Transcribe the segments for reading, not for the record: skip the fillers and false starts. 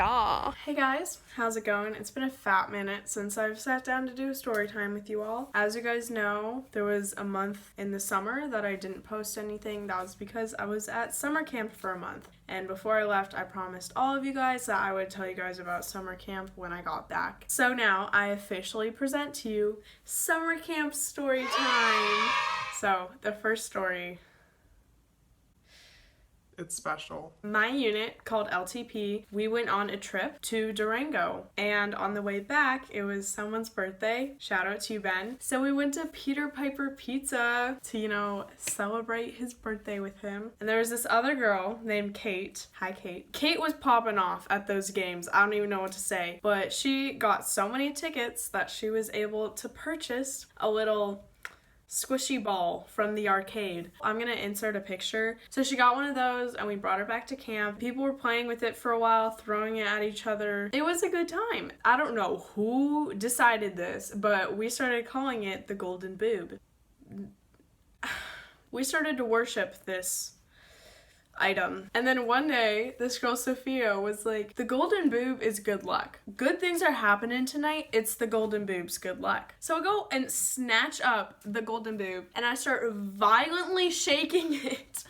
Yeah. Hey guys, how's it going? It's been a fat minute since I've sat down to do a story time with you all. As you guys know, there was a month in the summer that I didn't post anything. That was because I was at summer camp for a month. And before I left, I promised all of you guys that I would tell you guys about summer camp when I got back. So now I officially present to you summer camp story time. So the first story. It's special. My unit, called LTP, we went on a trip to Durango, and on the way back, it was someone's birthday. Shout out to you, Ben. So we went to Peter Piper Pizza to, celebrate his birthday with him. And there was this other girl named Kate. Hi, Kate. Kate was popping off at those games. I don't even know what to say. But she got so many tickets that she was able to purchase a little squishy ball from the arcade. I'm gonna insert a picture. So she got one of those and we brought her back to camp. People were playing with it for a while, throwing it at each other. It was a good time. I don't know who decided this, but we started calling it the golden boob. We started to worship this item. And then one day, this girl Sophia was like, the golden boob is good luck. Good things are happening tonight. It's the golden boob's good luck. So I go and snatch up the golden boob and I start violently shaking it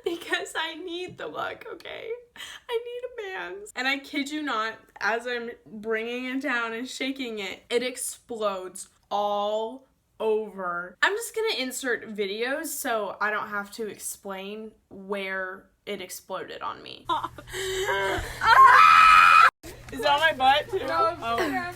because I need the luck, okay? I need a man's. And I kid you not, as I'm bringing it down and shaking it, it explodes all over. I'm just gonna insert videos so I don't have to explain where it exploded on me. Is it on my butt too? No, oh.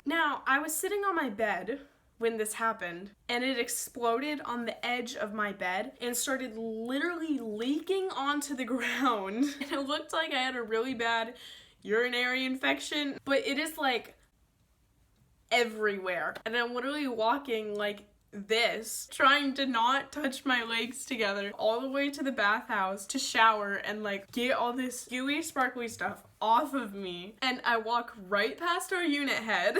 Now, I was sitting on my bed when this happened, and it exploded on the edge of my bed and started literally leaking onto the ground. And it looked like I had a really bad urinary infection, but it is like everywhere. And I'm literally walking like this, trying to not touch my legs together, all the way to the bathhouse to shower and like get all this gooey sparkly stuff off of me. And I walk right past our unit head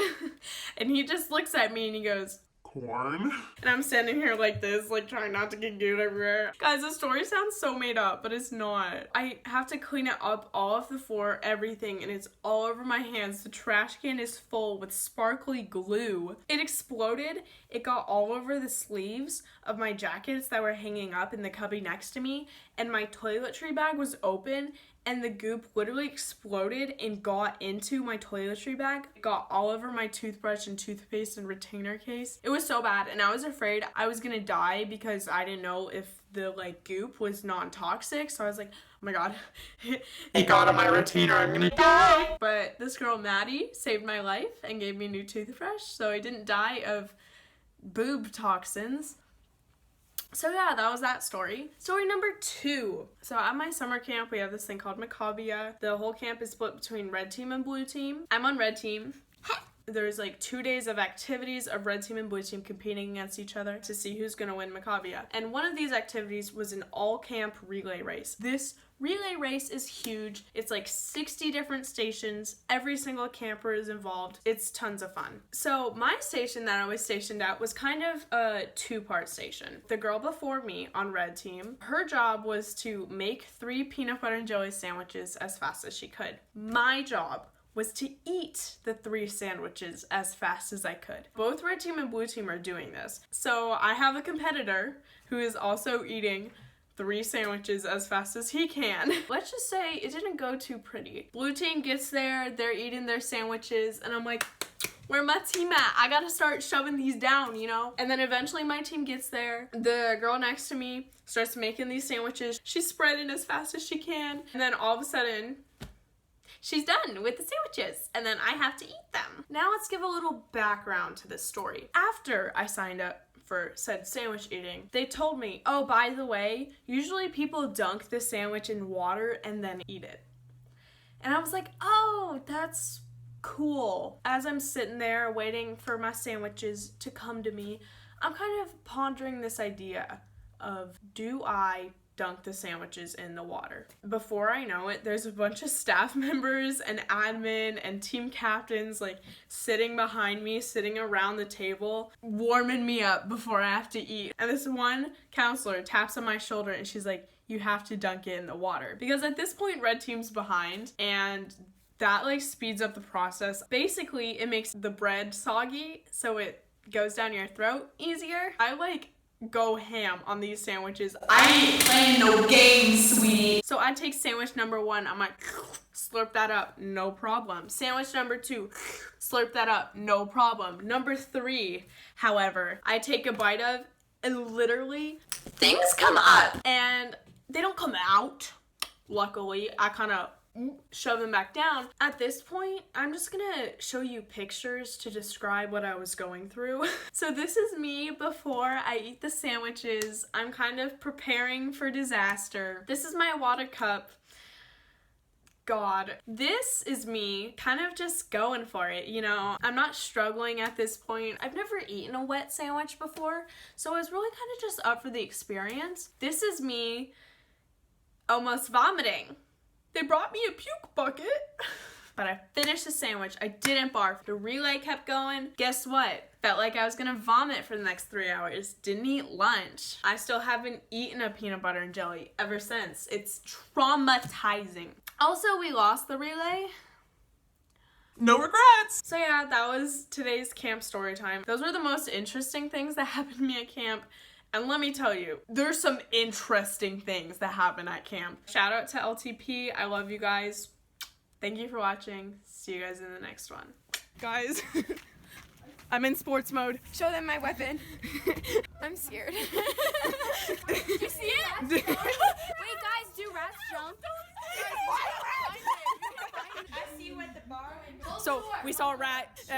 and he just looks at me and he goes, Corn? and I'm standing here like this, like trying not to get goo everywhere. Guys, the story sounds so made up, but it's not. I have to clean it up all off the floor, everything, and it's all over my hands. The trash can is full with sparkly glue. It exploded. It got all over the sleeves of my jackets that were hanging up in the cubby next to me, and my toiletry bag was open, and the goop literally exploded and got into my toiletry bag. It got all over my toothbrush and toothpaste and retainer case. It was so bad, and I was afraid I was gonna die because I didn't know if the goop was non-toxic. So I was like, oh my god, It got on my retainer, I'm gonna die! But this girl Maddie saved my life and gave me a new toothbrush, so I didn't die of boob toxins. So yeah, that was that story. Story number 2. So at my summer camp, we have this thing called Maccabiah. The whole camp is split between red team and blue team. I'm on red team. There's 2 days of activities of red team and blue team competing against each other to see who's gonna win Maccabiah. And one of these activities was an all camp relay race. This relay race is huge. It's 60 different stations. Every single camper is involved. It's tons of fun. So my station that I was stationed at was kind of a 2-part station. The girl before me on red team, her job was to make 3 peanut butter and jelly sandwiches as fast as she could. My job was to eat the 3 sandwiches as fast as I could. Both red team and blue team are doing this. So I have a competitor who is also eating 3 sandwiches as fast as he can. Let's just say it didn't go too pretty. Blue team gets there, they're eating their sandwiches, and I'm like, where my team at? I gotta start shoving these down, And then eventually my team gets there. The girl next to me starts making these sandwiches. She's spreading as fast as she can. And then all of a sudden, she's done with the sandwiches, and then I have to eat them. Now let's give a little background to this story. After I signed up for said sandwich eating, they told me, oh, by the way, usually people dunk the sandwich in water and then eat it. And I was like, oh, that's cool. As I'm sitting there waiting for my sandwiches to come to me, I'm kind of pondering this idea of, do I dunk the sandwiches in the water. Before I know it, there's a bunch of staff members and admin and team captains like sitting behind me, sitting around the table, warming me up before I have to eat. And this one counselor taps on my shoulder and she's like, you have to dunk it in the water. Because at this point, red team's behind, and that like speeds up the process. Basically, it makes the bread soggy, so it goes down your throat easier. I like go ham on these sandwiches. I ain't playing no games, sweetie. So I take sandwich number 1, I'm like, slurp that up, no problem. Sandwich number 2, slurp that up, no problem. Number 3, however, I take a bite of, and literally Things come up. and they don't come out. Luckily, I kind of shove them back down. At this point, I'm just gonna show you pictures to describe what I was going through. So this is me before I eat the sandwiches. I'm kind of preparing for disaster. This is my water cup. God. This is me kind of just going for it, you know. I'm not struggling at this point. I've never eaten a wet sandwich before, so I was really kind of just up for the experience. This is me almost vomiting. They brought me a puke bucket, but I finished the sandwich. I didn't barf. The relay kept going. Guess what? Felt like I was gonna vomit for the next 3 hours. Didn't eat lunch. I still haven't eaten a peanut butter and jelly ever since. It's traumatizing. Also, we lost the relay. No regrets. So yeah, that was today's camp story time. Those were the most interesting things that happened to me at camp. And let me tell you, there's some interesting things that happen at camp. Shout out to LTP. I love you guys. Thank you for watching. See you guys in the next one. Guys, I'm in sports mode. Show them my weapon. I'm scared. You see it? Wait, guys, do rats jump? So we saw a rat. It